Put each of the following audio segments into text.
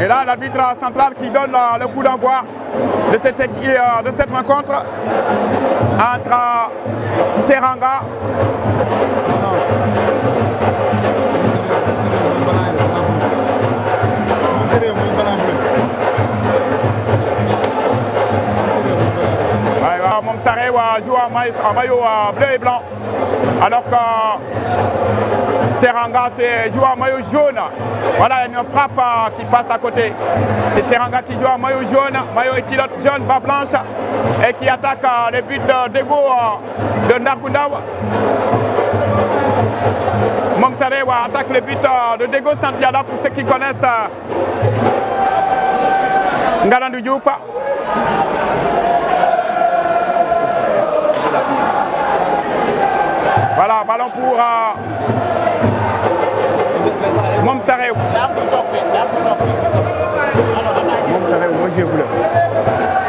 Et là, l'arbitre central qui donne le coup d'envoi de cette rencontre entre Teranga Momsare joue en maillot bleu et blanc, alors que Teranga joue en maillot jaune. Voilà, il y a une frappe qui passe à côté. C'est Teranga qui joue en maillot jaune, maillot et culotte jaune, bas blanche, et qui attaque les buts d'Ego de Nargundaw. Momsare attaque le but de Dego Santiada pour ceux qui connaissent Ngalandou Diouf. Voilà, ballon pour Momsare. Momsare, moi j'ai bleu.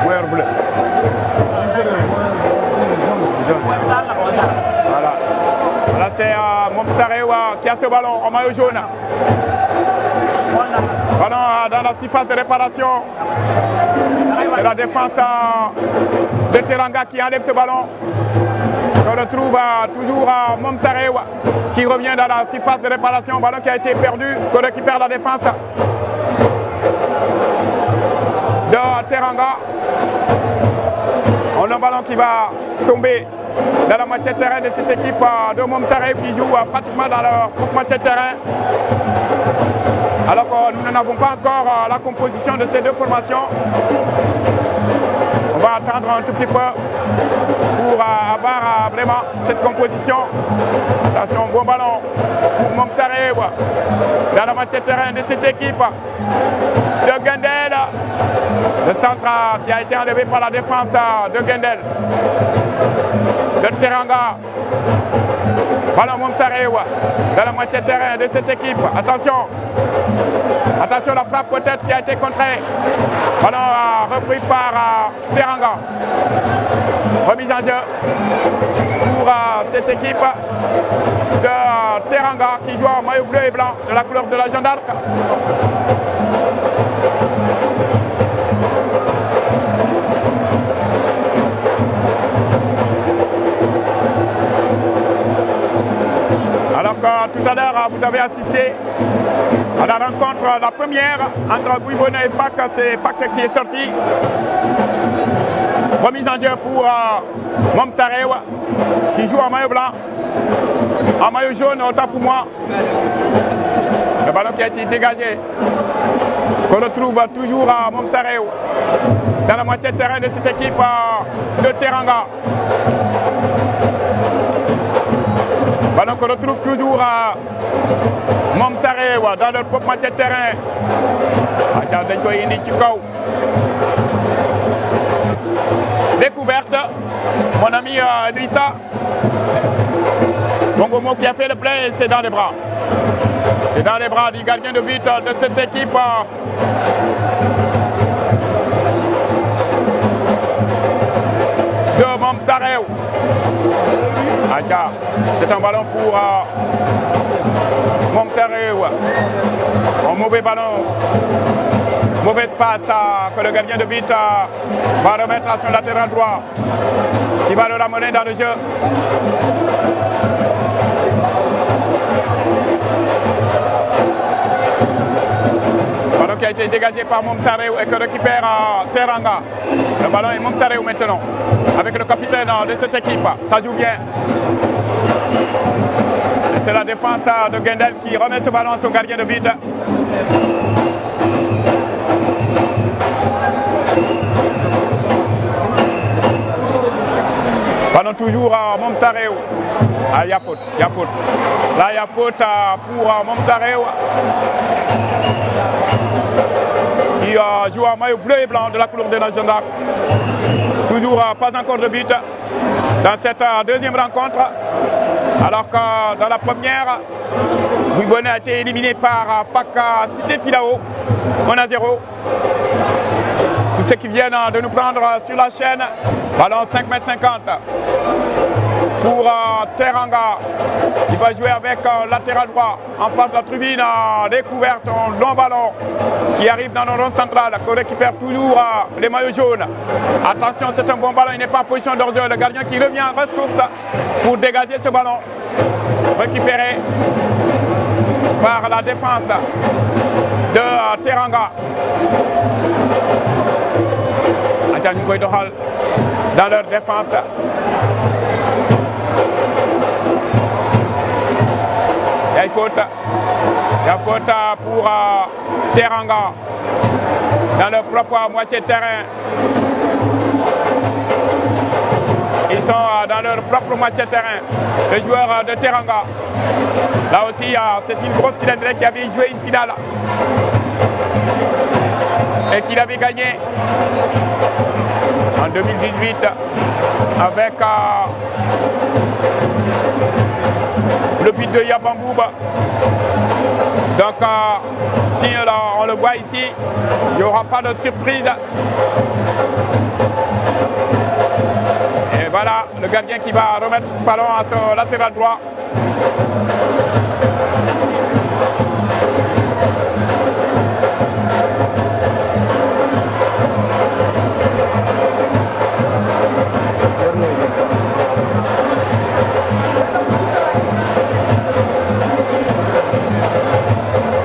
Moi bleu. Voilà. Voilà, c'est Momsare qui a ce ballon en maillot jaune. Ballon dans la surface de réparation. C'est la défense de Teranga qui enlève ce ballon. On retrouve toujours Momsare qui revient dans la surface de réparation. Ballon qui a été perdu, qu'on récupère la défense de Teranga. On a un ballon qui va tomber dans la moitié de terrain de cette équipe de Momsare qui joue pratiquement dans leur moitié de terrain. Alors que nous n'avons pas encore la composition de ces deux formations. On va attendre un tout petit peu pour avoir vraiment cette composition. Attention, bon ballon pour Momsare dans la moitié de terrain de cette équipe de Gendel. Le centre qui a été enlevé par la défense de Gendel. De Teranga. Ballon Momsare dans la moitié de terrain de cette équipe. Attention. Attention, la frappe peut-être qui a été contrée. Ballon repris par Teranga. Remise en jeu pour cette équipe de Teranga qui joue en maillot bleu et blanc de la couleur de la Jeanne d'Arc. Alors que tout à l'heure, vous avez assisté à la rencontre, la première entre Bouibonnet et Fak. C'est Fak qui est sorti. Remise en jeu pour Momsare qui joue en maillot blanc. En maillot jaune, autant pour moi. Le ballon qui a été dégagé. Qu'on retrouve toujours à Momsare dans la moitié de terrain de cette équipe de Teranga. Ballon qu'on retrouve toujours à Momsare dans leur propre moitié de terrain. Découverte, mon ami Idrissa. Bongomo qui a fait le play, c'est dans les bras. C'est dans les bras du gardien de but de cette équipe. De Momsare. C'est un ballon pour Momsare. Un mauvais ballon. Mauvaise passe que le gardien de but va remettre à son latéral droit. Qui va le ramener dans le jeu. Ballon qui a été dégagé par Momsare et que récupère Teranga. Le ballon est Momsare maintenant. Avec le capitaine de cette équipe. Ça joue bien. C'est la défense de Gendel qui remet ce ballon à son gardien de but. Ballon toujours à Momsare. Ah, il y a faute, il y a faute. Là, il y a faute pour Momsare qui joue en maillot bleu et blanc de la couleur de la Jeanne d'Arc. Toujours pas encore de but dans cette deuxième rencontre. Alors que dans la première, Bouibonnet a été éliminé par Fak Cité Filao, 1-0. Tous ceux qui viennent de nous prendre sur la chaîne, ballon 5,50 m. pour Teranga. Il va jouer avec latéral droit. En face de la tribune découverte, un long ballon qui arrive dans le rond central, qui récupère toujours les maillots jaunes. Attention, c'est un bon ballon, il n'est pas en position d'ordre. Le gardien qui revient en rescourse pour dégager ce ballon. Récupéré par la défense de Teranga. Dans leur défense. Il y a faute. Il y a faute pour Teranga dans leur propre moitié de terrain. Ils sont dans leur propre moitié de terrain, les joueurs de Teranga. Là aussi, c'est une grosse cylindrée qui avait joué une finale et qu'il avait gagné en 2018 avec le but de Yabambouba. Donc, si on le voit ici, il n'y aura pas de surprise. Et voilà, le gardien qui va remettre ce ballon à son latéral droit.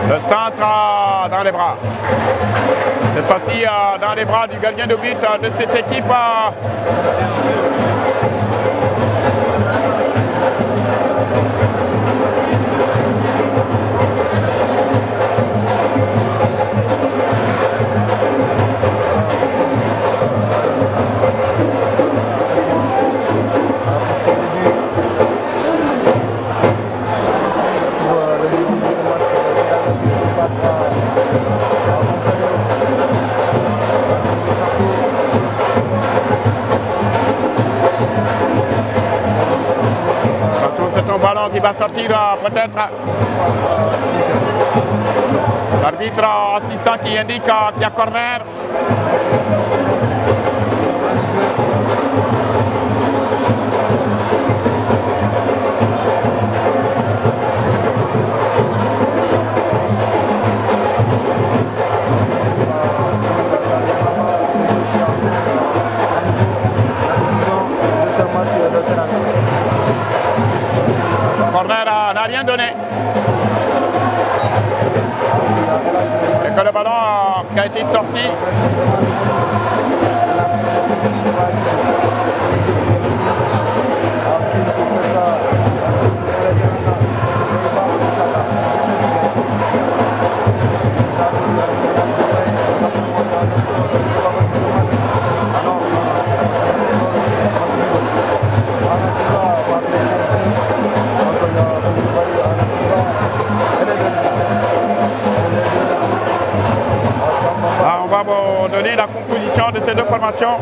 Le centre dans les bras. Cette fois-ci dans les bras du gardien de but de cette équipe. C'est un ballon qui va sortir peut-être. L'arbitre assistant qui indique qu'il y a corner. Corner n'a rien donné. Et que le ballon qui a été sorti. On va vous donner la composition de ces deux formations.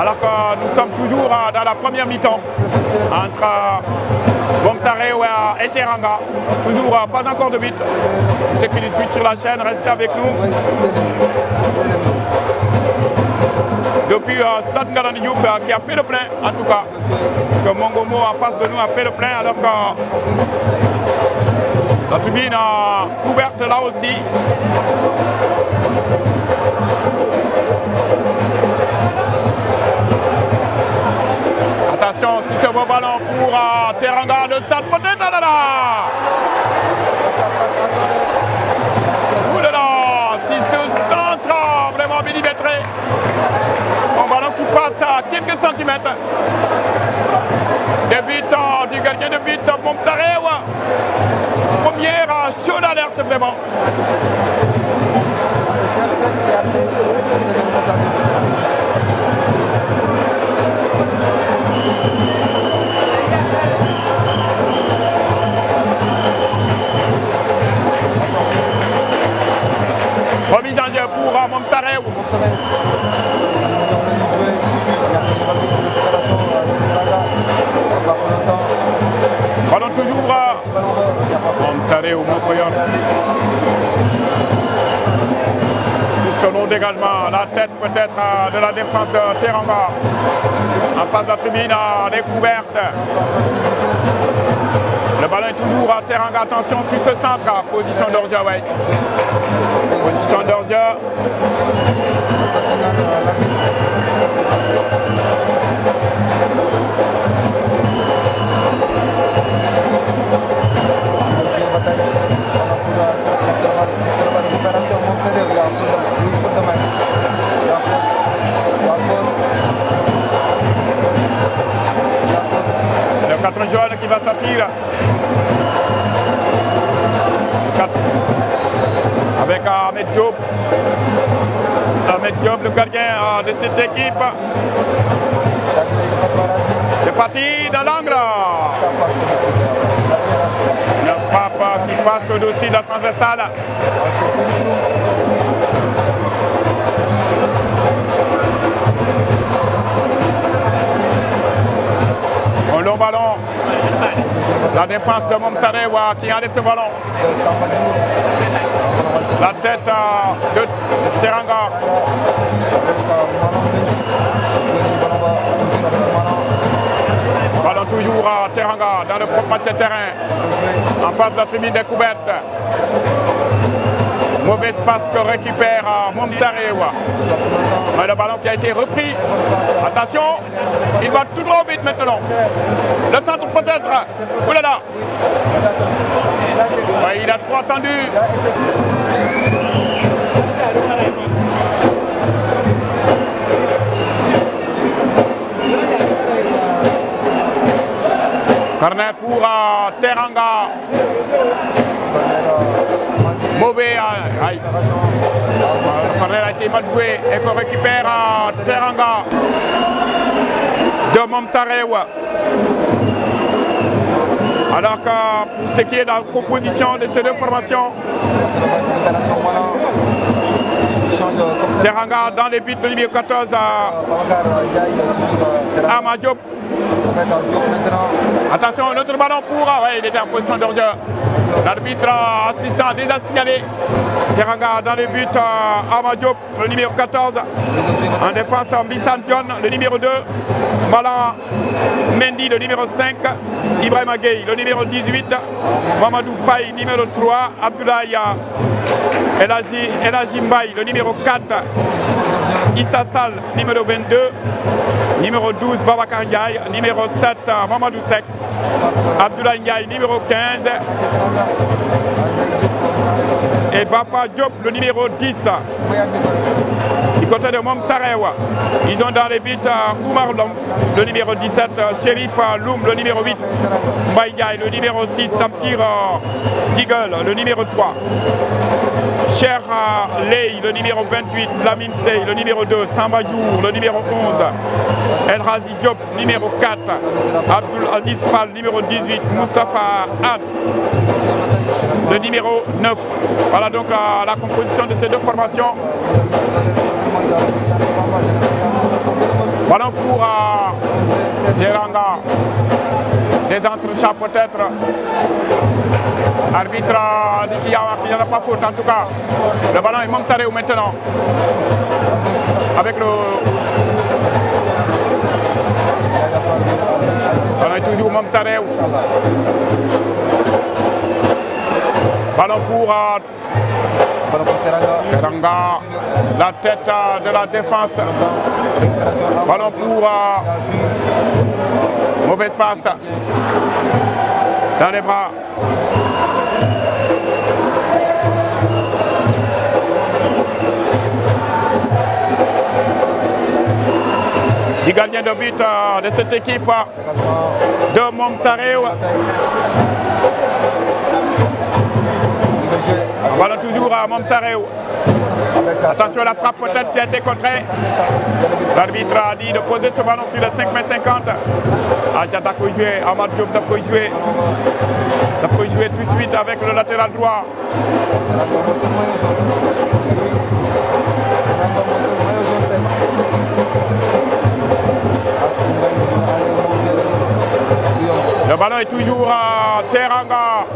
Alors que nous sommes toujours dans la première mi-temps entre Bomsare et Teranga. Toujours pas encore de but. Ceux qui nous suivent sur la chaîne, restez avec nous. Depuis Stade Ngalandou Diouf qui a fait le plein en tout cas. Parce que Mongomo en face de nous a fait le plein alors que la tribune couverte là aussi. Attention, si c'est beau ballon pour Teranga, le stade peut-être là là. Oulala, si ce centre vraiment millimétré. Un ballon qui passe à quelques centimètres. Le but du gardien de but, Bomsare. Première chaude alerte vraiment. Remise en jeu pour Bomsare. Ballon toujours Bomsare ou Mokoyon. Sur ce long dégagement, là la tête peut-être de la défense de Teranga. En face de la tribune découverte. Le ballon est toujours à Teranga. Attention sur ce centre. Position d'Orzia, ouais. Position d'Orzia. Le 4 jaune qui va sortir. Avec Ahmed Diop. Ahmed Diop, le gardien de cette équipe. C'est parti dans l'angle. Le frappe qui passe au-dessus de la transversale. Un long ballon. La défense de Momsarewa qui enlève ce ballon. La tête de Teranga. Ballon toujours à Teranga dans le propre de terrain. En face de la tribune découverte. Mauvaise passe que récupère Momsarewa. Mais le ballon qui a été repris. Attention, il va tout droit au but maintenant. Le centre peut-être. Oulala. Ouais, il a trop attendu. Corner pour Teranga. Mauvais. Aïe. Le corner a été mal joué et qu'on récupère Teranga de Momsarewa. Alors que pour ce qui est de la composition de ces deux formations, Teranga dans les buts de numéro 14 Ahmad Diop. Attention, notre ballon pour. Ouais, il était en position de jeu. L'arbitre assistant a déjà signalé. Teranga dans les buts Ahmad Diop, le numéro 14. En défense, Bissan John, le numéro 2. Malan Mendy, le numéro 5. Ibrahim Gueye, le numéro 18. Mamadou Faye, numéro 3. Abdoulaye Elazi Mbaye, le numéro 4. Issa Sall, numéro 22. Numéro 12, Babacar Ndiaye. Numéro 7, Mamadou Sek. Abdoulaye Ndiaye, numéro 15. Et Bapa Diop, le numéro 10. Du côté de Momsarewa, ils ont dans les buts Oumar Lom, le numéro 17, Shérif Loum, le numéro 8, Mbaye Ndiaye, le numéro 6, Tamkir Digel, le numéro 3. Cher Ley, le numéro 28, Lamine Sey, le numéro 2, Samba Diour, le numéro 11, El Razi Diop, numéro 4, Abdul Aziz Fall, numéro 18, Moustapha Ad, le numéro 9. Voilà donc la composition de ces deux formations. Ballon pour Teranga. Des entrechats peut-être. Arbitre dit qu'il n'y en a pas faute en tout cas. Le ballon est Momsarewa maintenant. Avec le... Le ballon est toujours Momsarewa. Ballon pour Teranga. La tête de la défense. Ballon pour mauvaise passe. Dans les bras. Du gardien de but de cette équipe de Momsarewa. Ballon toujours à Momsarewa. Attention à la frappe peut-être qui a été contrée. L'arbitre a dit de poser ce ballon sur le 5,50 m. Adja Dako jouer, Ahmad Diop Dako jouer. Dako jouer tout de suite avec le latéral droit. Le ballon est toujours à Teranga.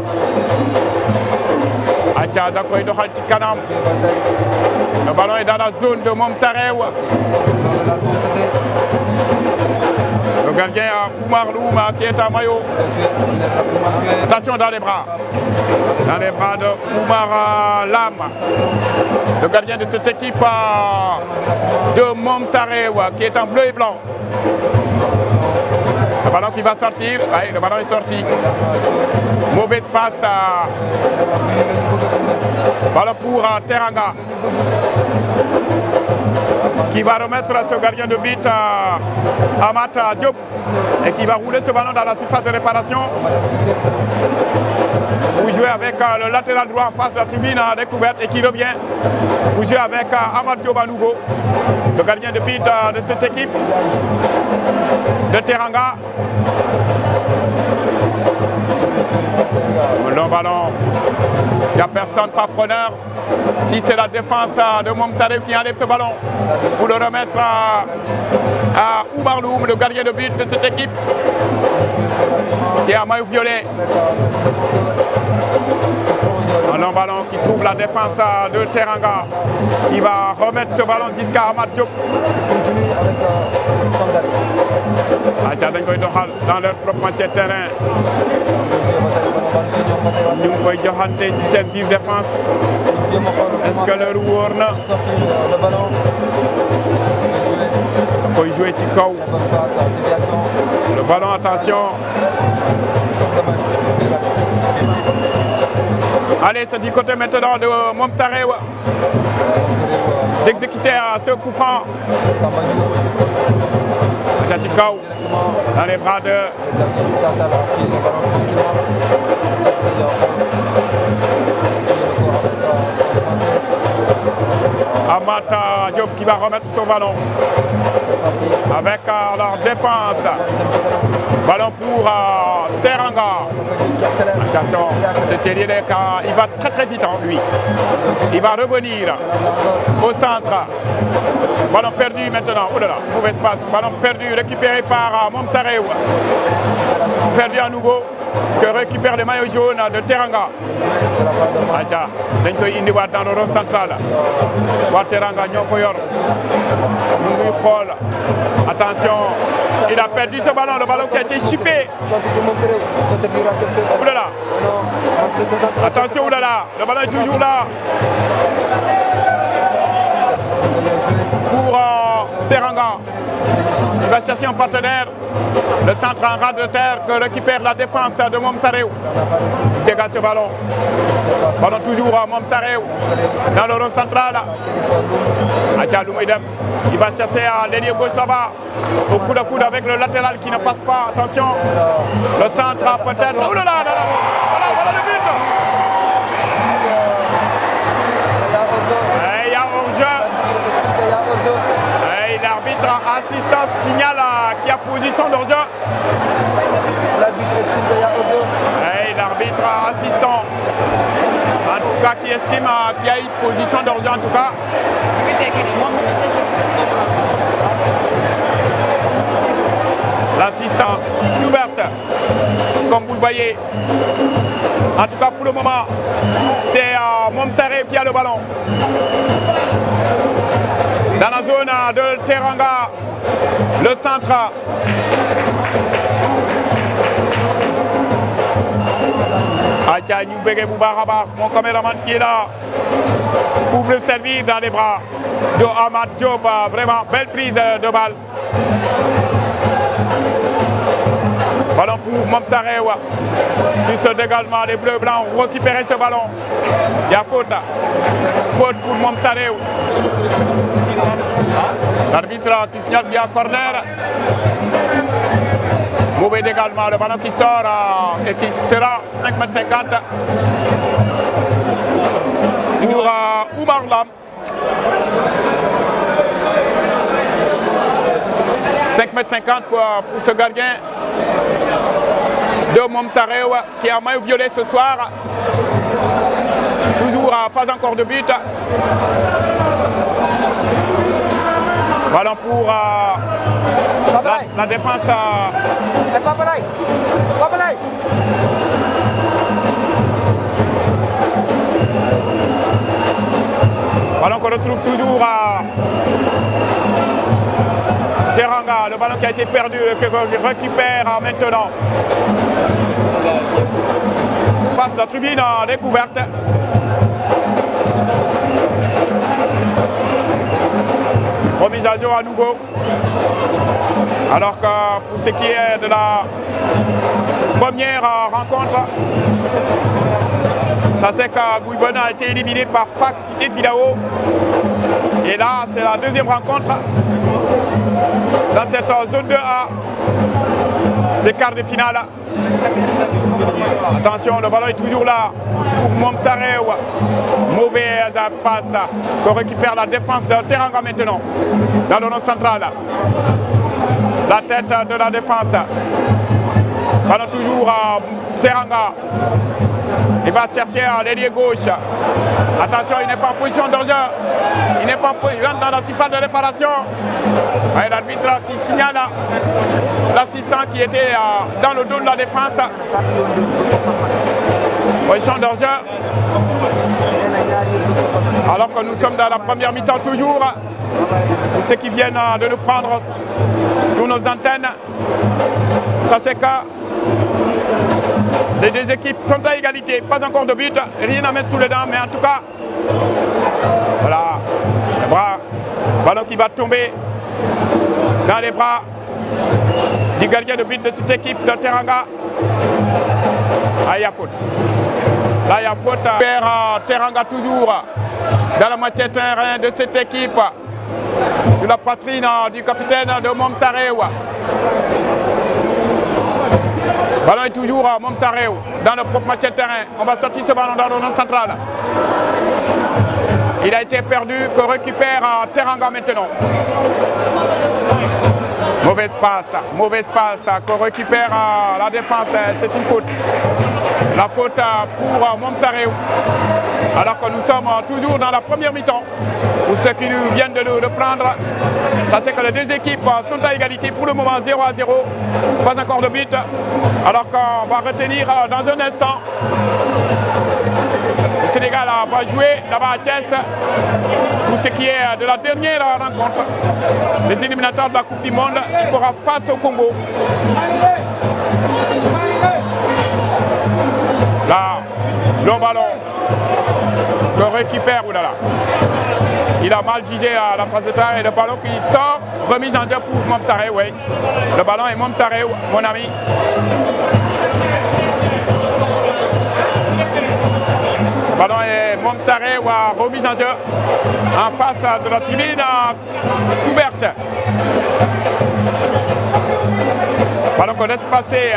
Acha da koy doxal ci kanam. Le ballon est dans la zone de Mom Sarew. Le gardien Oumar Loum qui est en maillot. Attention dans les bras. Dans les bras de Oumar Lam. Le gardien de cette équipe de Mom Sarew qui est en bleu et blanc. Le ballon qui va sortir. Oui, le ballon est sorti. Mauvaise passe. Ballon pour Teranga. Qui va remettre ce gardien de but Amat Diop et qui va rouler ce ballon dans la surface de réparation. Vous jouez avec le latéral droit en face de la tribune découverte et qui revient. Vous jouez avec Amat Diop à nouveau, le gardien de but de cette équipe de Teranga. Le ballon, il n'y a personne, pas preneur. Si c'est la défense de Mom Sarew qui enlève ce ballon, pour le remettre à Oumar Loum, le gardien de but de cette équipe, qui est à maillot violet. Un ballon qui trouve la défense de Teranga, qui va remettre ce ballon jusqu'à Amat Diop. Dans leur propre moitié de terrain. Ñu ngi koy joxante ci seen biir défense. Est-ce que l'heure wóor na? Da koy jouer ci kaw. Le ballon, attention. Allez, c'est du côté maintenant de Mom Sarew d'exécuter ce coup franc. Dans les bras de Amat Diop qui va remettre son ballon avec leur défense. Ballon pour Teranga. Attention, il va très vite en lui. Il va revenir au centre. Ballon perdu maintenant. Oh là là, mauvais passe. Ballon perdu, récupéré par Mom Sarew. Perdu à nouveau. Que récupère le maillot jaune de Teranga. Aja, dañ koy indiwaat dans le rond central. Waa Teranga ñoo ko yor. Ñu ngi xool. Attention, il a perdu ce ballon, le ballon qui a été chippé. Oulala. Attention, oulala, le ballon est toujours là. Pour Teranga. Il va chercher un partenaire. Le centre en rade de terre que récupère la défense de Mom Sarew. Il dégage ce ballon. Ballon toujours à Mom Sarew. Dans le rond central. Adja Loumoudem. Il va chercher à l'ailier gauche là-bas. Au coup de coude avec le latéral qui ne passe pas. Attention. Le centre peut-être. Oh là là, voilà le but. Il y a hors-jeu. L'arbitre assistant signale qu'il y a position d'hors-jeu. L'arbitre assistant, en tout cas, qui estime qu'il y a une position d'hors-jeu en tout cas. L'assistant Hubert, comme vous le voyez. En tout cas, pour le moment, c'est Mom Sarew qui a le ballon. Dans la zone de Teranga, le centre. Aïcha, nous bégué Boubaraba, mon caméraman qui est là, pour le servir dans les bras de Amat Diop. Vraiment belle prise de balle. Ballon pour Mom Sarew. Sur ce dégagement, les bleus blancs ont récupéré ce ballon. Il y a faute. Faute pour Mom Sarew. L'arbitre qui signale bien corner. Mauvais dégagement, le ballon qui sort et qui sera 5,50 m pour Oumar Lam. 5,50 m pour ce gardien de Mom Sarew qui a maillot violet ce soir. Toujours pas encore de but. Ballon pour la défense. Ballon qu'on retrouve toujours à Teranga, le ballon qui a été perdu, que récupère maintenant. Passe la tribune en découverte. Remise à jour à nouveau. Alors que pour ce qui est de la première rencontre, ça c'est que Guibona a été éliminé par FAC Cité Filao. Et là, c'est la deuxième rencontre dans cette zone 2A des quarts de finale. Attention, le ballon est toujours là pour Momsarew. Mauvaise passe qu'on récupère la défense de Teranga maintenant dans le rond central. La tête de la défense. Ballon toujours à Teranga. Il va chercher à l'ailier gauche. Attention, il n'est pas en position de jeu. Il n'est pas en position, il rentre dans la surface de réparation. Et l'arbitre qui signale l'assistant qui était dans le dos de la défense. Position de jeu. Alors que nous sommes dans la première mi-temps toujours. Pour ceux qui viennent de nous prendre sur nos antennes, ça c'est que les deux équipes sont à égalité, pas encore de but, rien à mettre sous les dents, mais en tout cas, voilà, le bras, ballon qui va tomber dans les bras du gardien de but de cette équipe de Teranga. Là, il y a faute. Là, il y a faute. Teranga toujours dans la moitié de terrain de cette équipe, sur la poitrine du capitaine de Momsarew. Ballon est toujours à Momsarew dans le propre moitié de terrain. On va sortir ce ballon dans le rond central. Il a été perdu, que récupère Teranga maintenant. Mauvaise passe, qu'on récupère la défense, c'est une faute. La faute pour Momsarew. Alors que nous sommes toujours dans la première mi-temps. Pour ceux qui nous viennent de le prendre, ça c'est que les deux équipes sont à égalité pour le moment 0-0. Pas encore de but. Alors qu'on va retenir dans un instant. Le Sénégal va jouer là-bas à Thiès pour ce qui est de la dernière rencontre. Les éliminatoires de la Coupe du Monde, il fera face au Congo. Là, le ballon que récupère Oulala. Il a mal jugé à la trajectoire et le ballon qui sort, remise en jeu pour Momsarew, oui. Le ballon est Momsarew, mon ami. Le ballon est Momsarew, remise en jeu en face de la tribune couverte. Ballon qu'on laisse passer.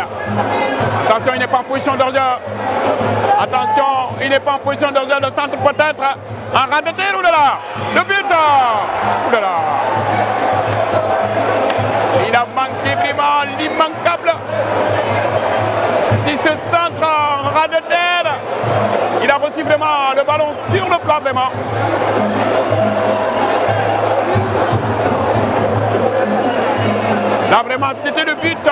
Attention, il n'est pas en position de jeu. Attention, il n'est pas en position de jeu. Le centre peut-être. Un ras de tir, oulala. Le but. Oulala. Il a manqué vraiment l'immanquable. Si ce centre en ras de terre, il a reçu vraiment le ballon sur le plat vraiment. Là vraiment c'était le but.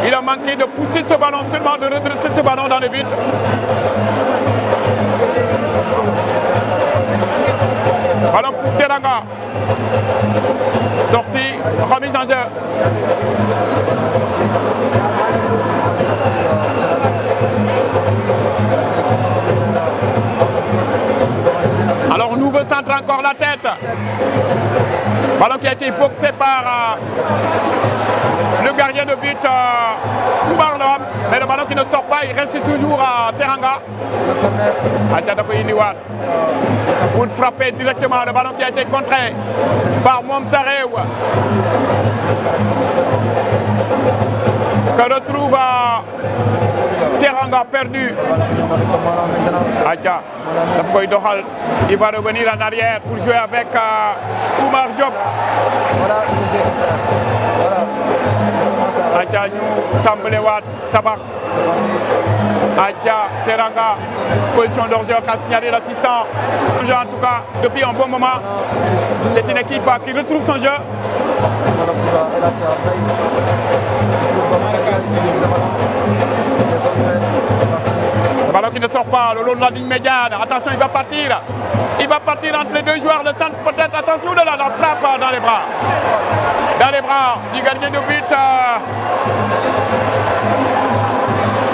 Il a manqué de pousser ce ballon, seulement de redresser ce ballon dans le but. Ballon pour Teranga. Sortie, remise en jeu. Alors nouveau centre, encore la tête. Ballon qui a été boxé par le gardien de but Koubarlom. Mais le ballon qui ne sort pas, il reste toujours à Teranga. Pour frapper directement le ballon qui a été contré par Momsarew. Que retrouve Teranga perdu. Acha, il va revenir en arrière pour jouer avec Oumar Diop. Acha, nous Tambelewat Tabak. Acha, Teranga, position d'orgeur qu'a signalé l'assistant. En tout cas, depuis un bon moment, c'est une équipe qui retrouve son jeu. Le ballon qui ne sort pas le long de la ligne médiane. Attention, il va partir. Il va partir entre les deux joueurs. Le centre peut-être. Attention de la frappe dans les bras. Dans les bras du gardien de but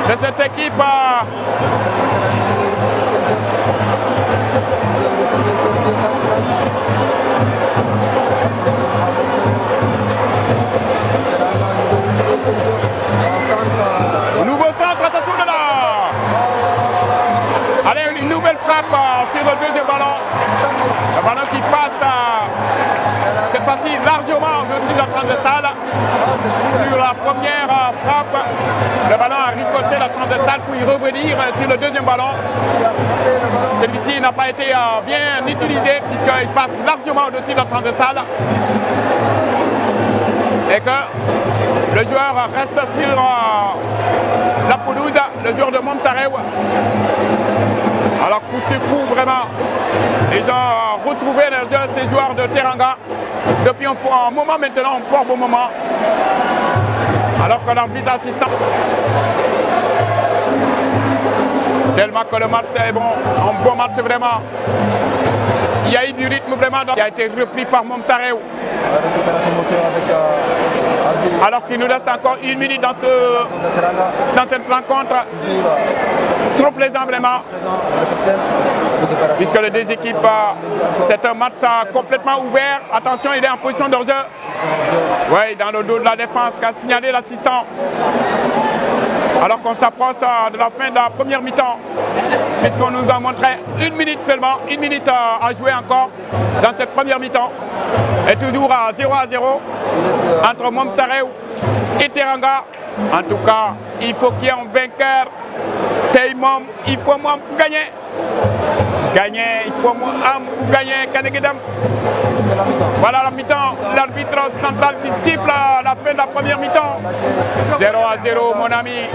de cette équipe. Nouveau centre, attention de là. Allez, une nouvelle frappe sur le deuxième ballon. Le ballon qui passe cette fois-ci largement au-dessus de la transversale. Sur la première frappe, le ballon a ricoché la transversale pour y revenir sur le deuxième ballon. Celui-ci n'a pas été bien utilisé puisqu'il passe largement au-dessus de la transversale. Et que le joueur reste sur la pelouse, le joueur de Momsareu. Alors coup sur coup, vraiment, ils ont retrouvé les jeux, ces joueurs de Teranga depuis un moment maintenant, un fort bon moment. Alors que l'arbitre assistant, tellement que le match est bon, un bon match vraiment. Il y a eu du rythme vraiment, qui a été repris par Momsareu. Alors qu'il nous reste encore une minute dans cette rencontre. Trop plaisant vraiment. Puisque les deux équipes, c'est un match complètement ouvert. Attention, il est en position de jeu. Oui, dans le dos de la défense qu'a signalé l'assistant. Alors qu'on s'approche de la fin de la première mi-temps. Puisqu'on nous a montré une minute seulement, une minute à jouer encore dans cette première mi-temps. Et toujours à 0-0 entre Momsareu et Teranga. En tout cas, il faut qu'il y ait un vainqueur. Taïmom, il faut moi gagner. Gagner, il faut moi gagner. Voilà la mi-temps, l'arbitre central qui siffle la fin de la première mi-temps. 0-0 mon ami.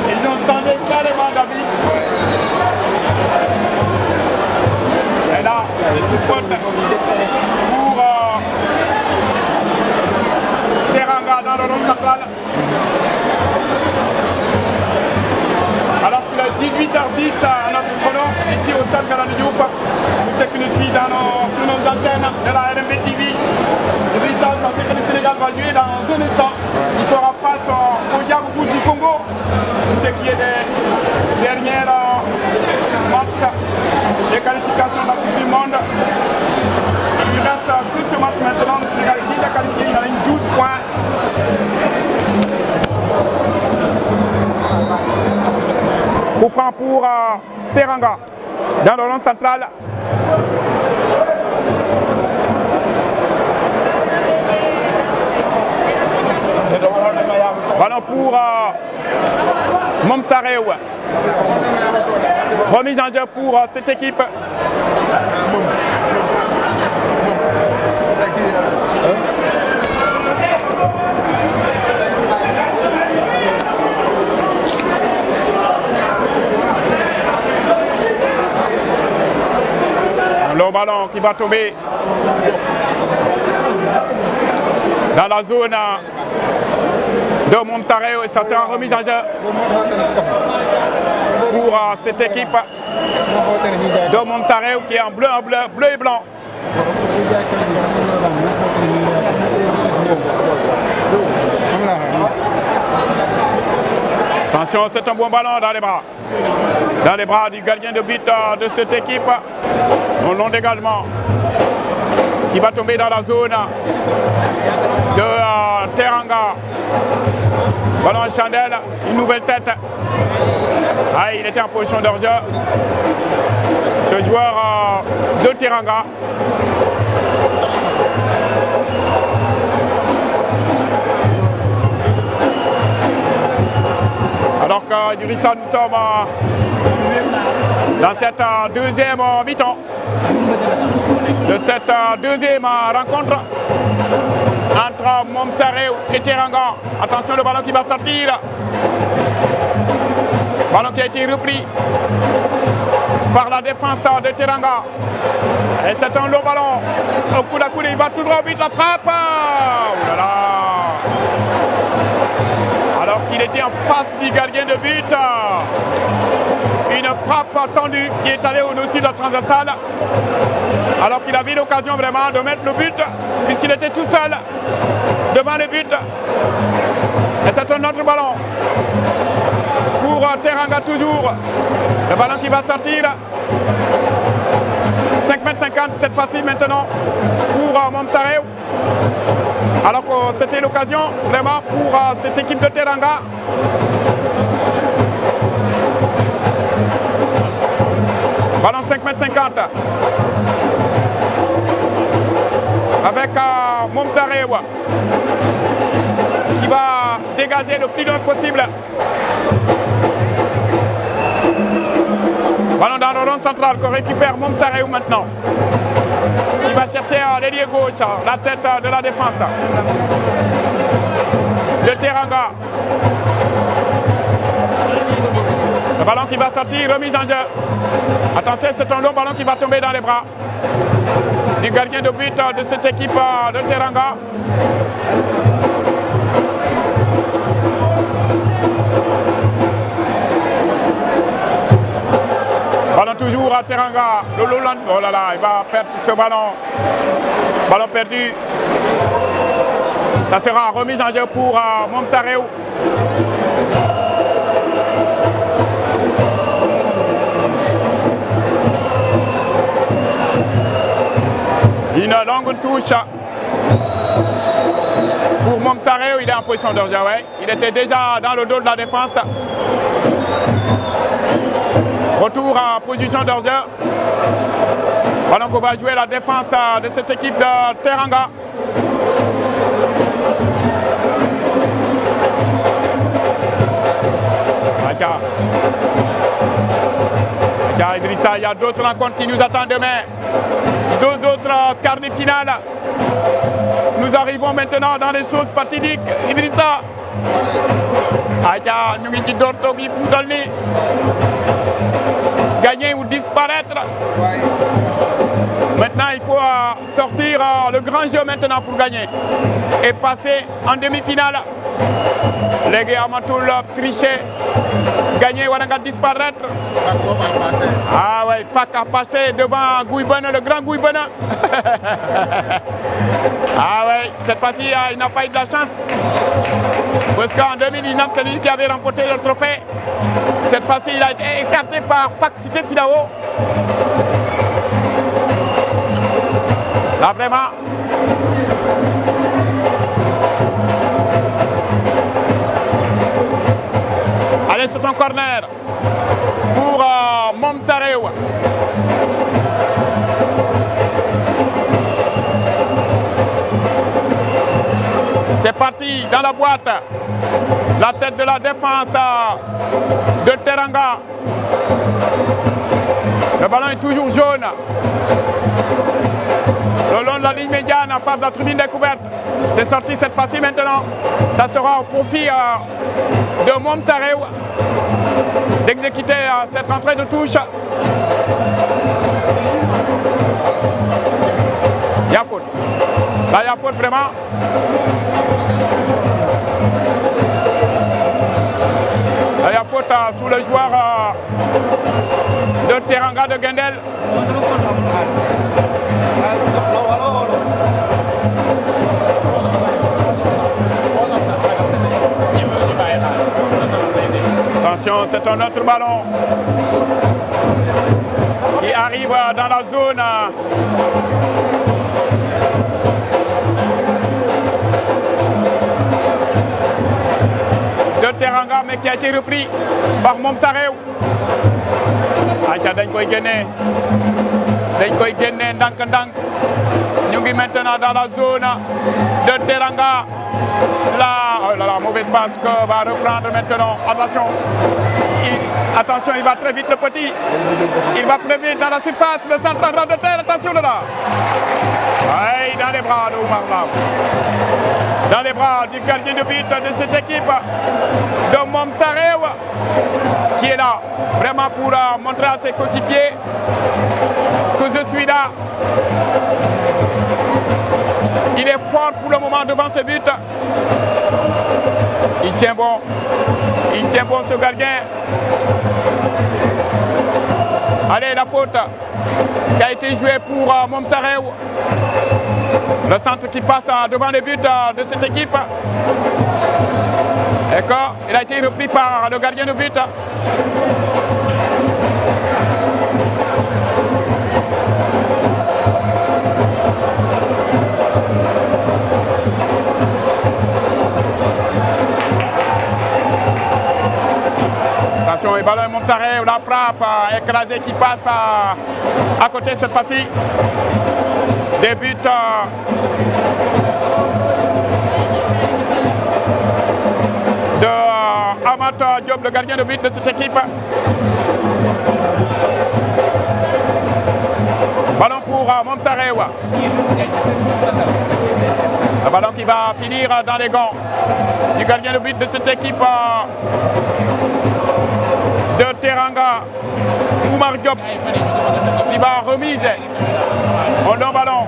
Ils ont changé carrément David. Et là, c'est tout pote pour Teranga dans le rond central. Alors qu'il est 18h10 à notre chrono, ici au stade Galandou Diouf. Pour ceux qui nous suivent sur nos antennes de la RMB TV. Le Sénégal va jouer dans un instant. Il fera face au Diabougou du Congo. Ce qui est des dernières matchs des qualifications de la Coupe du Monde. Il lui reste tout ce match maintenant. Le Sénégal est déjà qualifié, il a une 12 points. Coup franc pour Teranga dans le rond central. Ballon pour Momsareu. Remise en jeu pour cette équipe. Le ballon qui va tomber dans la zone de Momsareu et ça sera remise en jeu pour cette équipe de Momsareu qui est en bleu et blanc. Attention, c'est un bon ballon dans les bras. Dans les bras du gardien de but de cette équipe. Au long dégagement. Il va tomber dans la zone de Teranga. Ballon à chandelle, une nouvelle tête. Ah, il était en position d'orge. Ce joueur de Teranga. Alors que Idrissa, nous sommes dans cette deuxième mi-temps de cette deuxième rencontre entre Momsare et Teranga. Attention, le ballon qui va sortir. Ballon qui a été repris par la défense de Teranga. Et c'est un long ballon. Au coup à coup, il va tout droit au but, la frappe. Oh là là. Alors qu'il était en face du gardien de but. Une frappe tendue qui est allée au-dessus de la transversale. Alors qu'il avait l'occasion vraiment de mettre le but, puisqu'il était tout seul devant le but. Et c'est un autre ballon pour Teranga toujours. Le ballon qui va sortir. 5,50 m cette fois-ci maintenant pour Momsare. Alors que c'était l'occasion vraiment pour cette équipe de Teranga. Ballon 5,50 m avec Momsare qui va dégager le plus loin possible. Ballon dans le rond central qu'on récupère Momsare maintenant. Il va chercher l'ailier gauche, la tête de la défense de Teranga. Le ballon qui va sortir, remise en jeu. Attention, c'est un long ballon qui va tomber dans les bras du gardien de but de cette équipe de Teranga. Ballon toujours à Teranga. Oh là là, il va perdre ce ballon. Ballon perdu. Ça sera remise en jeu pour Momsare. Une longue touche pour Momsare. Il est en position de jeu. Ouais. Il était déjà dans le dos de la défense. Retour en position d'orge. Ballon qu'on va jouer la défense de cette équipe de Teranga. Idrissa, il y a d'autres rencontres qui nous attendent demain. Deux autres quarts de finale. Nous arrivons maintenant dans les choses fatidiques. Idrissa. Nous ngi ci dorto bi fu tol ni gagner ou disparaître. Maintenant il faut sortir le grand jeu maintenant pour gagner et passer en demi-finale. Les gars amatul tricher, gagner ou disparaître. Ah ouais, Fak a passé devant Gouibana, le grand Gouibana. Ah ouais, cette fois-ci il n'a pas eu de la chance. Parce qu'en 2019, c'est lui qui avait remporté le trophée. Cette fois-ci, il a été écarté par Fak Cité Filao. Là, vraiment. Allez, c'est un corner pour Momsare. C'est parti dans la boîte. La tête de la défense de Teranga. Le ballon est toujours jaune. Le long de la ligne médiane à part de la tribune découverte. C'est sorti cette fois-ci maintenant. Ça sera au profit de Momsare d'exécuter cette rentrée de touche. Il y a faute. Là, il y a faute vraiment. Il y a faute sous le joueur de Teranga de Gendel. Attention, c'est un autre ballon qui arrive dans la zone. De Teranga, mais qui a été repris par Mom Sarew. Aïcha dañ koy génne ndànk-ndànk. Ñu ngi maintenant dans la zone de Teranga. Là, oh là là, mauvaise passe que va reprendre maintenant. Attention, il va très vite le petit. Il va très vite dans la surface, le centre en de terre. Attention de là. Aïe, dans les bras de Oumar Lam. Dans les bras du gardien de but de cette équipe de Mom Sarew, qui est là vraiment pour montrer à ses coéquipiers que je suis là. Il est fort pour le moment devant ce but. Il tient bon ce gardien. Allez, la faute qui a été jouée pour Mom Sarew. Le centre qui passe devant les buts de cette équipe. Et il a été repris par le gardien de but. Attention, le ballon est Mom Sarew, la frappe écrasée qui passe à côté cette fois-ci. Des buts de Amat Diop, le gardien de but de cette équipe. Ballon pour Mom Sarew. Un ballon qui va finir dans les gants du gardien de but de cette équipe de Teranga, Oumar Diop, qui va remise en long ballon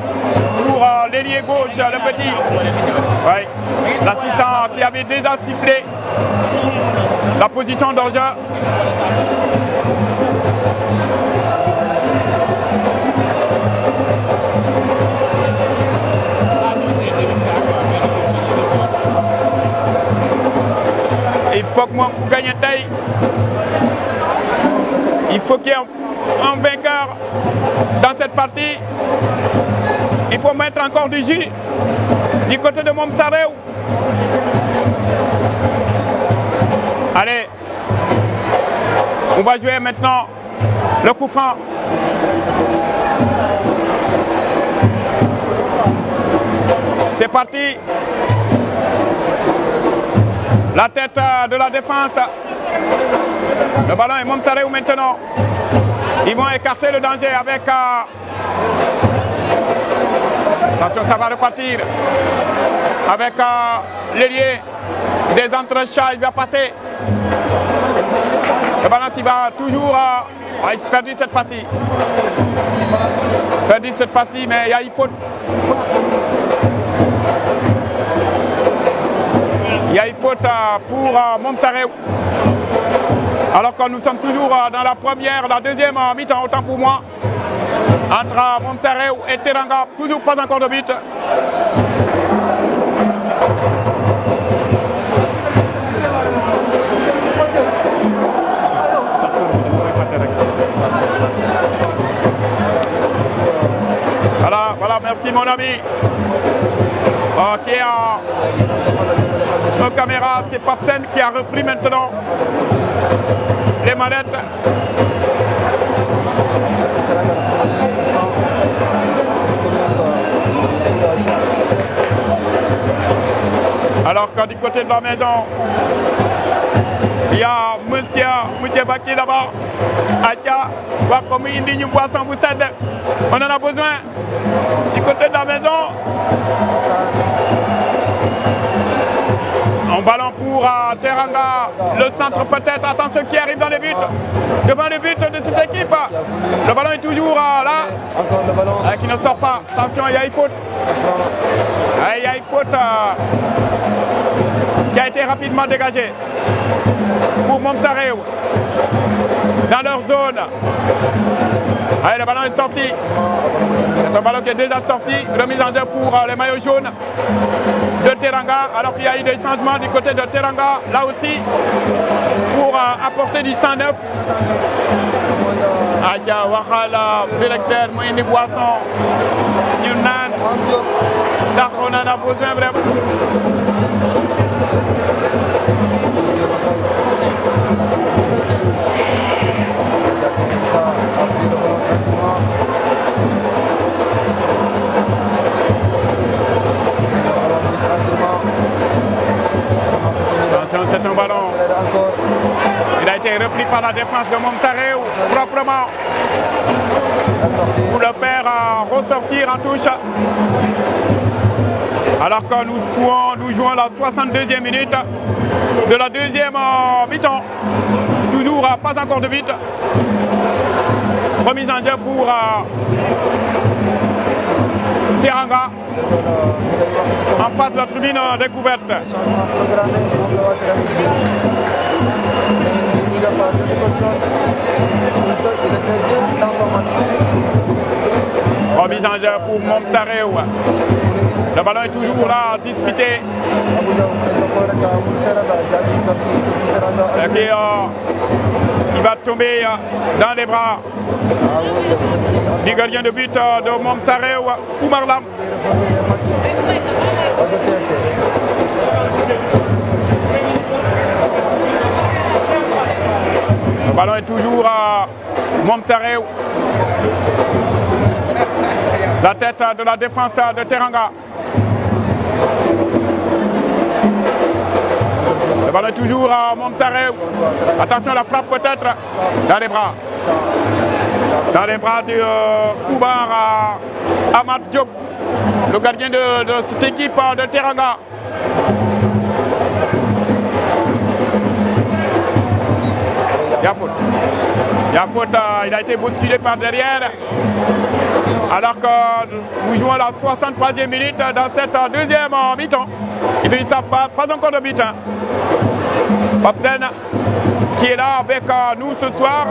pour l'ailier gauche, le petit. Oui. L'assistant qui avait déjà sifflé la position d'enjeu. Il faut que moi pour gagner taille. Il faut qu'il y ait un vainqueur dans cette partie. Il faut mettre encore du jus du côté de Mom Sarew. Allez, on va jouer maintenant le coup franc. C'est parti. La tête de la défense. Le ballon est Mom Sarew maintenant. Ils vont écarter le danger avec... Attention, ça va repartir. Avec l'ailier des entrechats, il va passer. Le ballon qui va toujours... il a perdu cette fois-ci. Perdu cette fois-ci, mais il y a une faute. Il y a une faute pour Mom Sarew. Alors que nous sommes toujours dans la deuxième mi-temps, autant pour moi. Entre Mom Sarew et Teranga, toujours pas encore de but. Voilà, merci mon ami. Ok, nos caméras, c'est Papsen qui a repris maintenant les manettes. Alors que du côté de la maison, il y a Monsieur Baki là-bas. Atia, voir comme il dit une boisson vous cède. On en a besoin. Du côté de la maison. Un ballon pour Teranga. Le centre peut-être. Attention qui arrive dans les buts. Devant le but de cette équipe. Le ballon est toujours là. Encore le ballon. Qui ne sort pas. Attention, il y a une faute. Il y a une faute qui a été rapidement dégagée pour Mom Sarew dans leur zone. Allez, le ballon est sorti. C'est un ballon qui est déjà sorti. Remise en jeu pour les maillots jaunes de Teranga, alors qu'il y a eu des changements du côté de Teranga, là aussi, pour apporter du sang neuf. Aja Wakhala, directeur, moi, une boisson, une nane, donc on en a besoin vraiment. Attention, c'est un ballon. Il a été repris par la défense de Momsarew proprement pour le faire ressortir en touche. Alors que nous jouons la 62e minute de la deuxième mi-temps. Toujours pas encore de but. Remise en jeu pour Teranga. En face de la tribune découverte. Remise en jeu pour Momsarew. Le ballon est toujours là, disputé. Et puis, il va tomber dans les bras du gardien de but de Momsarew, Oumar Lam. Le ballon est toujours à Momsarew. La tête de la défense de Teranga. Le ballon est toujours à Momsarew. Attention, la frappe peut-être dans les bras. Dans les bras de Oumar Ahmad Diop, le gardien de cette équipe de Teranga. Il y a faute. Il y a faute, il a été bousculé par derrière. Alors que nous jouons la 63e minute dans cette deuxième mi-temps. Il ne pas encore de but. Papsen qui est là avec nous ce soir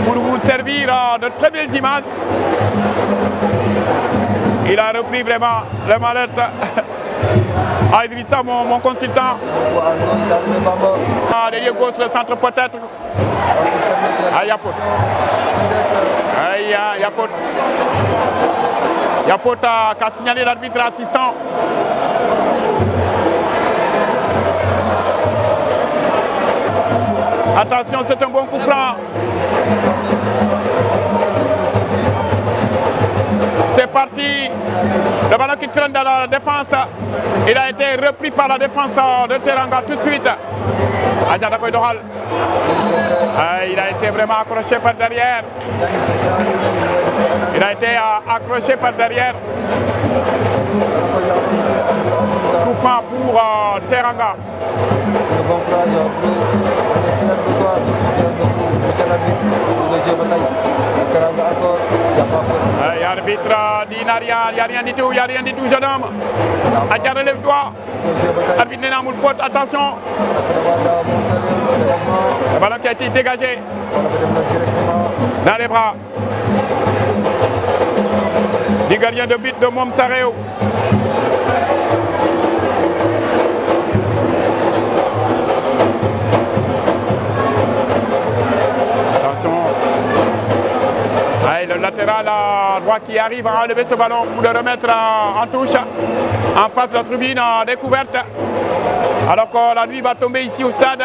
pour vous servir de très belles images. Il a repris vraiment la mallette à Idrissa, mon consultant. L'ailier gauche, le centre peut-être. Ah, il y a faute. Il y a faute. Il y a faute qu'a signalé l'arbitre assistant. Attention, c'est un bon coup franc. C'est parti. Le ballon qui traîne dans la défense. Il a été repris par la défense de Teranga tout de suite. Adjada Koydohal. Il a été vraiment accroché par derrière. Il a été accroché par derrière. Coup franc pour Teranga. L'arbitre dit il n'y a rien du tout, jeune homme. Adja, relève-toi. L'arbitre n'est pas moule faute, attention. Le ballon qui a été dégagé dans les bras du gardien de but de Momsarew. Le latéral droit qui arrive à enlever ce ballon pour le remettre en touche en face de la tribune découverte. Alors que la nuit va tomber ici au stade.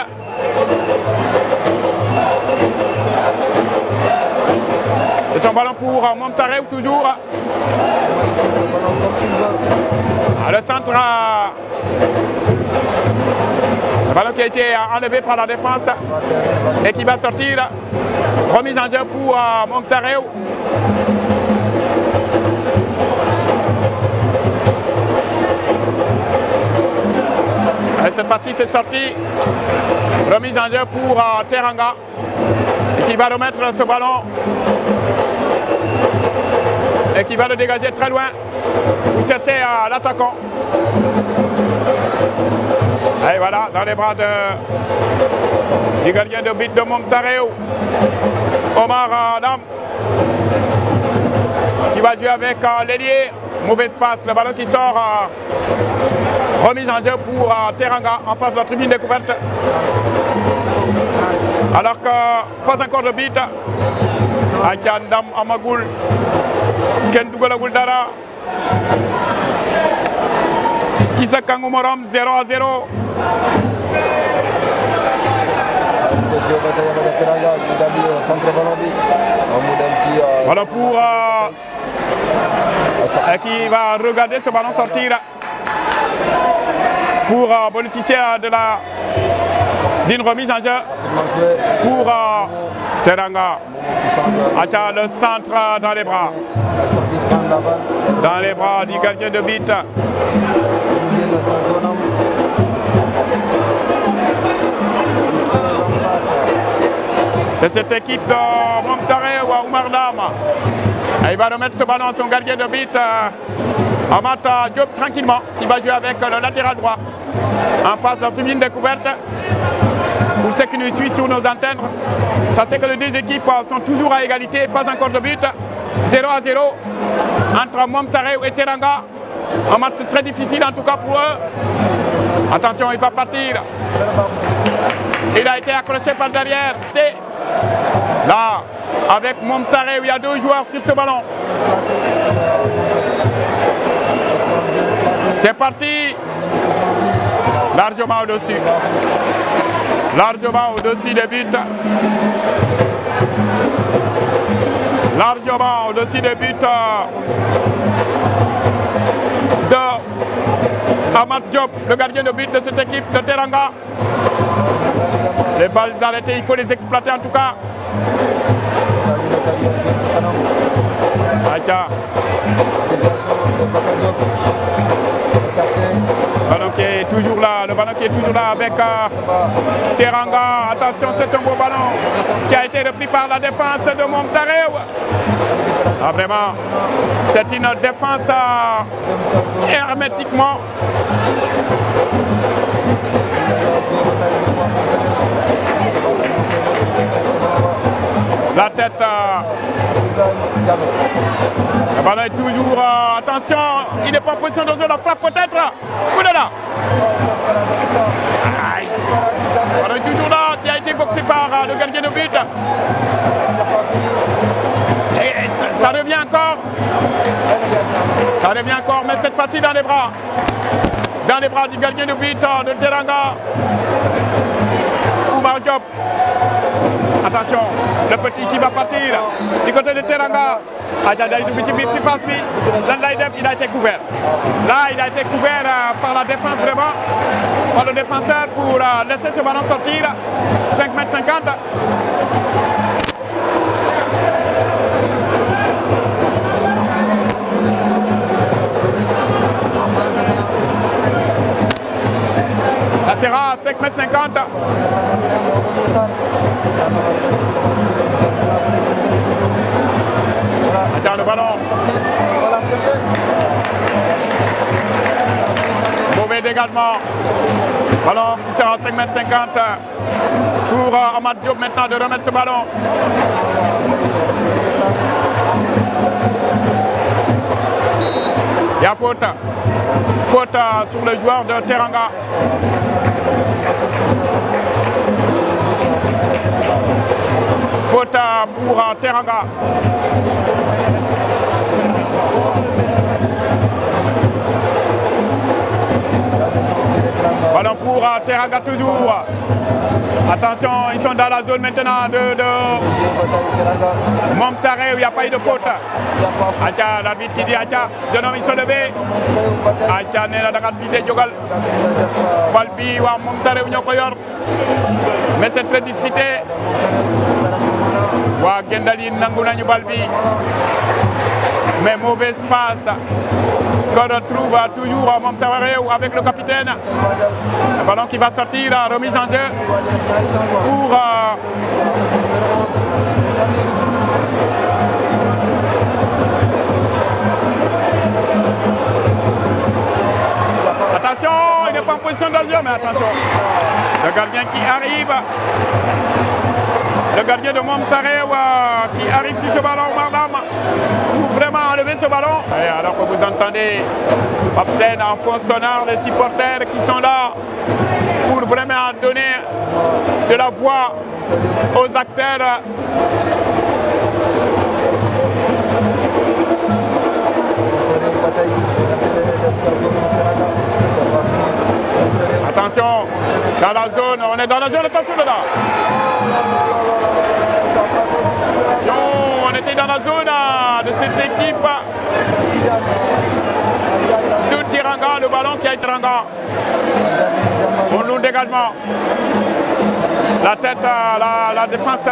C'est un ballon pour Momsarew toujours. Le centre. Le ballon qui a été enlevé par la défense et qui va sortir. Remise en jeu pour Momsarew. Cette fois-ci, c'est sorti. Remise en jeu pour Teranga. Et qui va remettre ce ballon. Et qui va le dégager très loin pour chercher l'attaquant. Et voilà, dans les bras du gardien de but de Momsarew, Omar Adam, qui va jouer avec l'ailier. Mauvaise passe, le ballon qui sort Remise en jeu pour Teranga en face de la tribune découverte. Alors que pas encore de but. Aca ndam amagul. Ken dugalagul dara. Kissa Kangu morom 0-0. Voilà pour qui va regarder ce ballon sortir pour bénéficier d'une remise en jeu pour Teranga. Acha le centre dans les bras du gardien de but. De cette équipe de Momtare ou Oumar Dama. Il va remettre ce ballon à son gardien de but, Amat Diop, tranquillement. Il va jouer avec le latéral droit en face de la tribune découverte. Pour ceux qui nous suivent sur nos antennes, sachez que les deux équipes sont toujours à égalité, pas encore de but. 0-0 entre Momtare et Teranga. Un match très difficile en tout cas pour eux. Attention, il va partir. Il a été accroché par derrière. Là, avec Momtare, il y a deux joueurs sur ce ballon. C'est parti. Largement au-dessus. Largement au-dessus des buts. Largement au-dessus des buts de Amat Diop, le gardien de but de cette équipe de Teranga. Les balles arrêtées, il faut les exploiter en tout cas. Acha. Le ballon qui est toujours là, le ballon qui est toujours là avec Teranga. Attention, c'est un beau ballon qui a été repris par la défense de Momtare. Ah, vraiment, c'est une défense hermétiquement. La tête. Le ballon est toujours. Attention, il n'est pas en position de jouer la frappe peut-être. Oulala. Le ballon est toujours là, qui a été boxé par le gardien de but. Et ça revient encore. Ça revient encore, mais cette fois-ci dans les bras. Dans les bras du gardien de but de Teranga. Oumar Diop. Attention, le petit qui va partir du côté de Teranga. Il a été couvert. Là, il a été couvert par la défense vraiment, par le défenseur pour laisser ce ballon sortir. 5,50 m. Ça sera 5,50 m. Attends le ballon. Mauvais dégagement. Ballon qui sera 5,50 m pour Amat Diop maintenant de remettre ce ballon. Il y a faute. Faute sur le joueur de Teranga. Faute pour Teranga. Ballon pour Teranga toujours. Attention, ils sont dans la zone maintenant de Momtare où il n'y a pas eu de faute. Acha, l'arbitre qui dit Acha, jeune homme ils sont levés. Acha, Nela Dagat Pité Djogal. Balbi, wa Momtare où ñoko yor. Mais c'est très disputé. Wa Gendali nangu nañu Balbi. Mais mauvaise passe. Qu'on retrouve toujours Momtare avec le capitaine. Le ballon qui va sortir, remise en jeu pour attention, il n'est pas en position de jeu, mais attention. Le gardien qui arrive. le gardien de Momsarewa qui arrive sur ce ballon, Mardam, pour vraiment enlever ce ballon. Et alors que vous entendez Captain en fond sonore, les supporters qui sont là pour vraiment donner de la voix aux acteurs. Attention, dans la zone, on est dans la zone, attention là. On était dans la zone de cette équipe de Teranga, le ballon qui a été Teranga. Bon, nous dégagement. La tête, la défense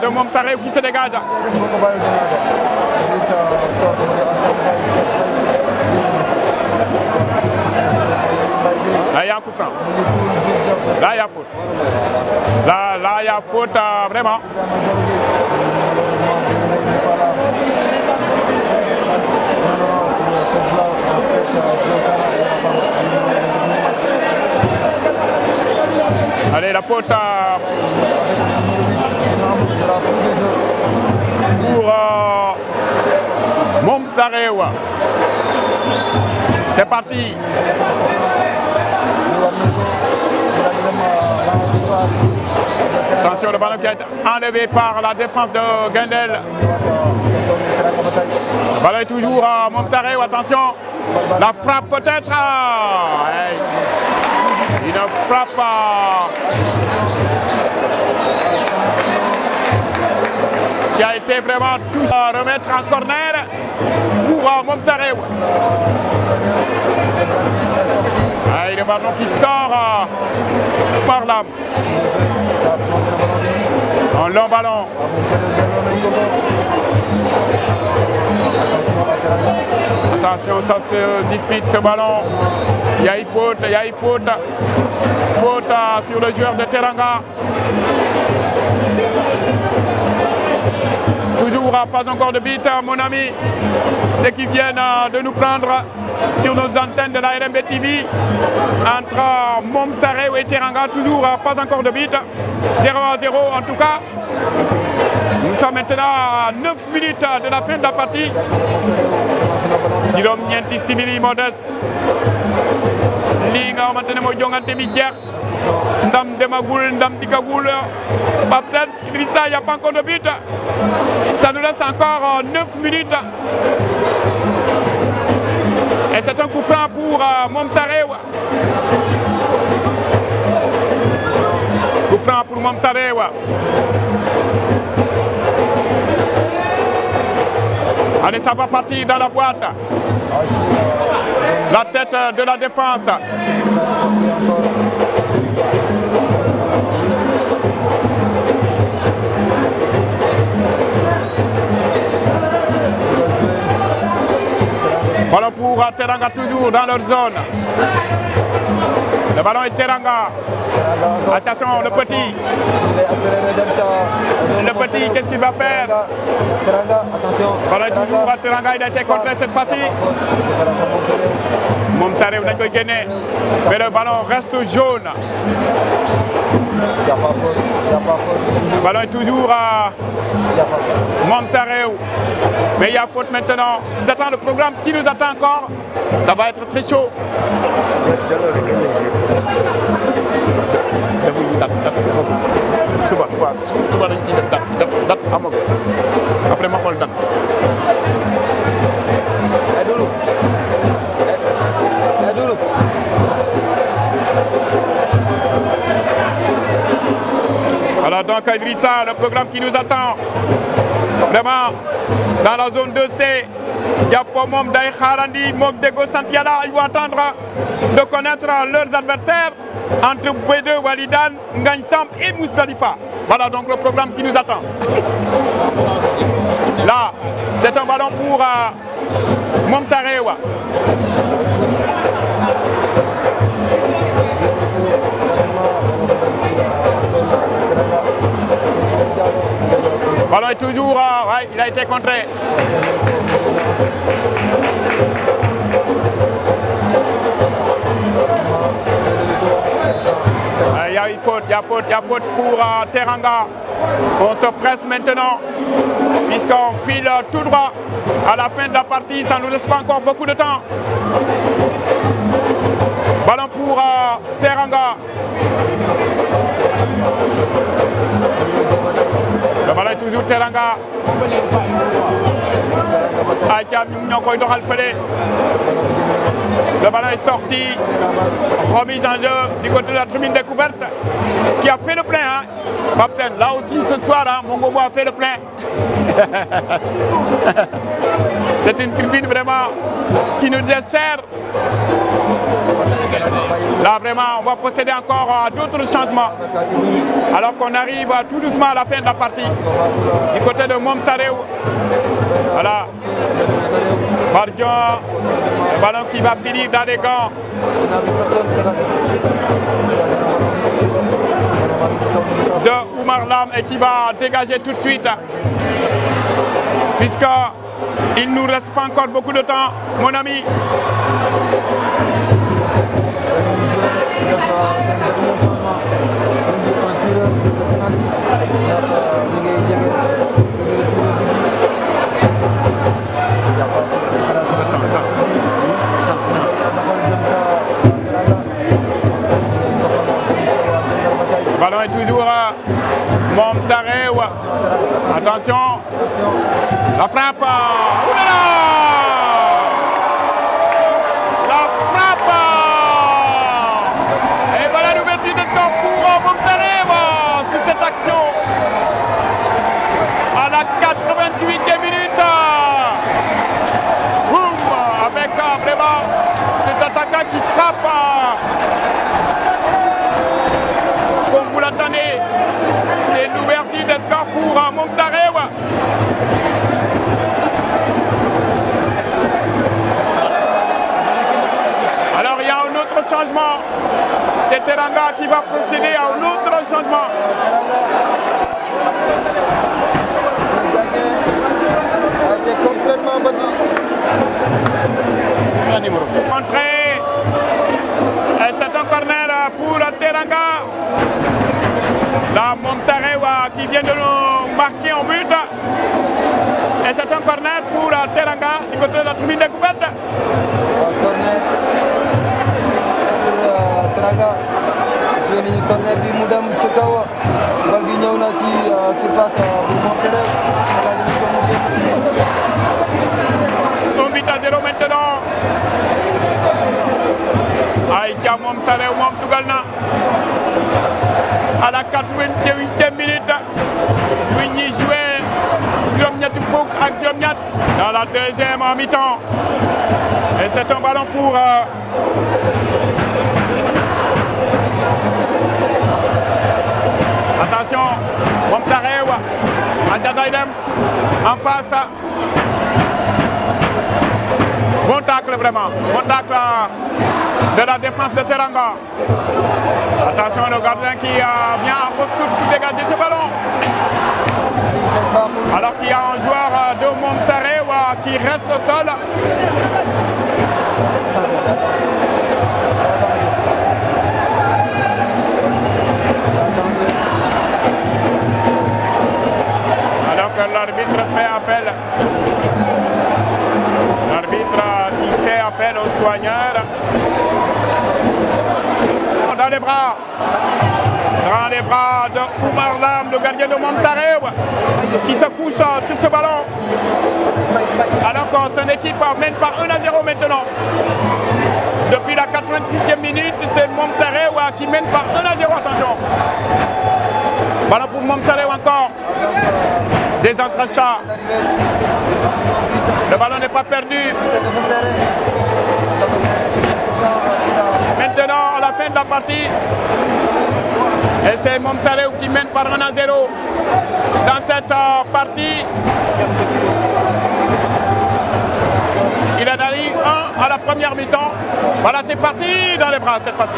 de Momsare qui se dégage. Là, il y a un coup franc. Là, il y a faute. Là, il y a faute, vraiment. Allez, la faute pour Momsarewa. C'est parti. Attention, le ballon qui a été enlevé par la défense de Gendel. Le ballon est toujours à Momsarewa. Attention, la frappe peut-être. Une frappe. Qui a été vraiment touché à remettre en corner pour Momsarewa. Le ballon qui sort par là. Un long ballon. Attention, ça se dispute ce ballon. Il y a une faute, il y a une faute. Faute sur le joueur de Teranga. Toujours pas encore de but, mon ami. Ceux qui viennent de nous prendre sur nos antennes de la RMB TV entre Momsarewa et Teranga, toujours pas encore de but. 0-0 en tout cas. Nous sommes maintenant à 9 minutes de la fin de la partie. Juróom ñeenti simili moo des. Lii nga xamante ne mooy jongante bi jeex. Ndam demagul, ndam dikkagul. Pape Idrissa, il n'y a pas encore de but. Ça nous laisse encore 9 minutes. Et c'est un coup franc pour Momsarewa. Coup franc pour Momsarewa. Allez, ça va partir dans la boîte. La tête de la défense. Ballon pour Teranga toujours dans leur zone. Le ballon est Teranga. Attention, le petit. Le petit, qu'est-ce qu'il va faire? Teranga, attention. Le ballon est toujours à Teranga, il a été contré cette fois-ci. Momsarewa dañ koy génne. Mais le ballon reste jaune. Il n'y a pas faute. Le ballon est toujours à Momsarewa. Mais il y a faute maintenant. J'attends le programme qui nous attend encore. Ça va être très chaud. Suba dañ ciy def dat amagu après ma xool dat. Doudou. Voilà donc Idrissa, le programme qui nous attend. Vraiment, dans la zone 2C, Diapo Mom Day Kharandi, Mok Dego Santiana, ils vont attendre de connaître leurs adversaires entre B2, Walidan, Ngansam et Moustalifa. Voilà donc le programme qui nous attend. Là, c'est un ballon pour Momsarewa. Le ballon est toujours, ouais, il a été contré. Il y a une faute, y a faute pour Teranga. On se presse maintenant, puisqu'on file tout droit à la fin de la partie. Ça ne nous laisse pas encore beaucoup de temps. Ballon pour Teranga. Le ballon est toujours Teranga. Le ballon est sorti. Remise en jeu du côté de la tribune découverte qui a fait le plein. Hein. Captain, là aussi ce soir, hein, Mongobo a fait le plein. C'est une tribune vraiment qui nous est chère. Là vraiment, on va procéder encore à d'autres changements. Alors qu'on arrive tout doucement à la fin de la partie. Du côté de Momsarew. Voilà. Bardion, le ballon qui va finir dans les gants. De Oumar Lam et qui va dégager tout de suite. Puisqu'il ne nous reste pas encore beaucoup de temps, mon ami. Le ballon est toujours Momsarew. Attention. La frappe. Oulala! La frappe. Et voilà l'ouverture de score pour Momsarew sur cette action. À la 88e minute. Boum! Avec vraiment cet attaquant qui frappe. Comme vous l'entendez, c'est l'ouverture de score pour Momsarew. Alors il y a un autre changement. C'est Teranga qui va procéder à un autre changement. Complètement battu. Entrée. C'est un corner pour Teranga. La Momsarew qui vient de nous marquer en but. Et c'est un corner pour Teranga du côté de la tribune découverte. Corner pour Teranga. Joué le corner du Moudam Tchekawa. Bal bi ñëw na ci surface bu Momsarew. Un but à 0 maintenant. Aïcha Momsarew moom dugal na à la 88e minute. Ñu ñuy joué juróom-ñetti fukk ak juróom-ñett dans la deuxième mi-temps. Et c'est un ballon pour attention, Momsarew, Adjadaïdem en face. Bon tacle vraiment, bon tacle de la défense de Teranga. Attention le gardien qui vient en fausse coupe pour dégager ce ballon. Alors qu'il y a un joueur de Momsarew qui reste au sol. Alors que l'arbitre fait appel. L'arbitre qui fait appel aux soigneurs. Dans les bras de Oumar Lam, le gardien de Momsarew, qui se couche sur ce ballon. Alors que son équipe mène par 1-0 maintenant. Depuis la 88e minute, c'est Momsarew qui mène par 1-0. Attention. Ballon pour Momsarew encore. Des entrechats. Le ballon n'est pas perdu. Maintenant, à la fin de la partie, et c'est Momsarew qui mène par 1-0 dans cette partie. Il a donné 1 à la première mi-temps. Voilà, c'est parti dans les bras cette fois-ci.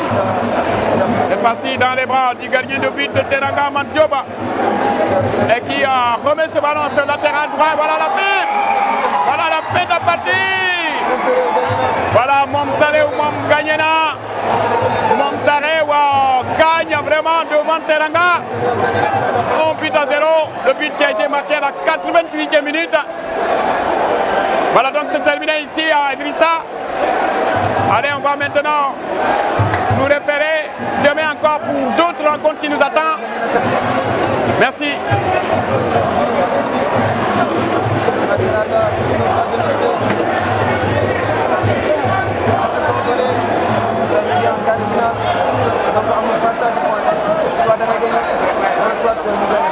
C'est parti dans les bras du gardien de but de Teranga Mandjoba. Et qui remet ce ballon sur le latéral droit. Voilà la fin. Voilà la fin de la partie. Voilà Momsarew Mom Gagnena. Momsarew gagne. gagne vraiment devant Teranga. 1-0. Le but qui a été marqué à la 88e minute. Voilà donc c'est terminé ici à Idrissa. Allez, on va maintenant nous référer demain encore pour d'autres rencontres qui nous attendent. Merci. Donc,